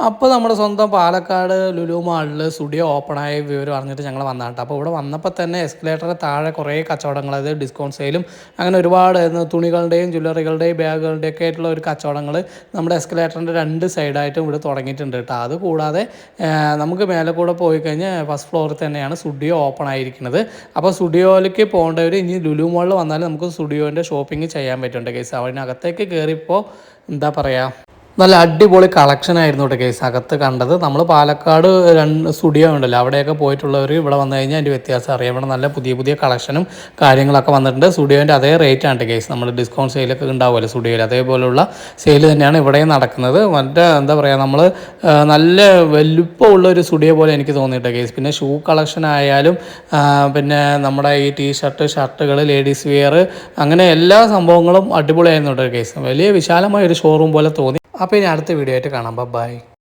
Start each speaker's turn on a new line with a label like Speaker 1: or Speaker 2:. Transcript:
Speaker 1: അപ്പോൾ നമ്മുടെ സ്വന്തം പാലക്കാട് ലുലു മാളിൽ സ്റ്റുഡിയോ ഓപ്പണായ വിവരം അറിഞ്ഞിട്ട് ഞങ്ങൾ വന്നതാണ്. അപ്പോൾ ഇവിടെ വന്നപ്പോൾ തന്നെ എസ്കലേറ്ററിന് താഴെ കുറേ കച്ചവടങ്ങൾ, അതായത് ഡിസ്കൗണ്ട് സെയിലും അങ്ങനെ ഒരുപാട് തുണികളുടെയും ജ്വല്ലറികളുടെയും ബാഗുകളുടെയും ഒക്കെ ആയിട്ടുള്ള ഒരു കച്ചവടങ്ങൾ നമ്മുടെ എസ്കലേറ്ററിൻ്റെ രണ്ട് സൈഡായിട്ടും ഇവിടെ തുടങ്ങിയിട്ടുണ്ട് കേട്ടോ. അതുകൂടാതെ നമുക്ക് മേലെ കൂടെ പോയി കഴിഞ്ഞാൽ ഫസ്റ്റ് ഫ്ലോറിൽ തന്നെയാണ് സ്റ്റുഡിയോ ഓപ്പൺ ആയിരിക്കുന്നത്. അപ്പോൾ സ്റ്റുഡിയോയിലേക്ക് പോകേണ്ടവർ ഇനി ലുലു മാളിൽ വന്നാൽ നമുക്ക് സ്റ്റുഡിയോൻ്റെ ഷോപ്പിംഗ് ചെയ്യാൻ പറ്റുന്നുണ്ട് കേസ്. അതിനകത്തേക്ക് കയറിയപ്പോൾ എന്താ പറയുക, നല്ല അടിപൊളി കളക്ഷൻ ആയിരുന്നു കേട്ടോ കേസ് അകത്ത് കണ്ടത്. നമ്മൾ പാലക്കാട് രണ്ട് സ്റ്റുഡിയോ ഉണ്ടല്ലോ, അവിടെയൊക്കെ പോയിട്ടുള്ളവർ ഇവിടെ വന്നു കഴിഞ്ഞാൽ അതിൻ്റെ വ്യത്യാസം അറിയാം. ഇവിടെ നല്ല പുതിയ പുതിയ കളക്ഷനും കാര്യങ്ങളൊക്കെ വന്നിട്ടുണ്ട്. സ്റ്റുഡിയോൻ്റെ അതേ റേറ്റ് ആണ് കേസ്. നമ്മൾ ഡിസ്കൗണ്ട് സെയിലൊക്കെ ഉണ്ടാവുമല്ലോ സ്റ്റുഡിയോയിൽ, അതേപോലുള്ള സെയിൽ തന്നെയാണ് ഇവിടെയും നടക്കുന്നത്. മറ്റേ എന്താ പറയുക, നമ്മൾ നല്ല വലുപ്പമുള്ള ഒരു സ്റ്റുഡിയോ പോലെ എനിക്ക് തോന്നിയിട്ട് കേസ്. പിന്നെ ഷൂ കളക്ഷൻ ആയാലും പിന്നെ നമ്മുടെ ഈ ടീഷർട്ട്, ഷർട്ടുകൾ, ലേഡീസ് വെയർ, അങ്ങനെ എല്ലാ സംഭവങ്ങളും അടിപൊളിയായിരുന്നു കേട്ടോ കേസ്. വലിയ വിശാലമായ ഒരു ഷോറൂം പോലെ തോന്നി. അപ്പോൾ ഇനി അടുത്ത വീഡിയോ ആയിട്ട് കാണാം. ബൈ.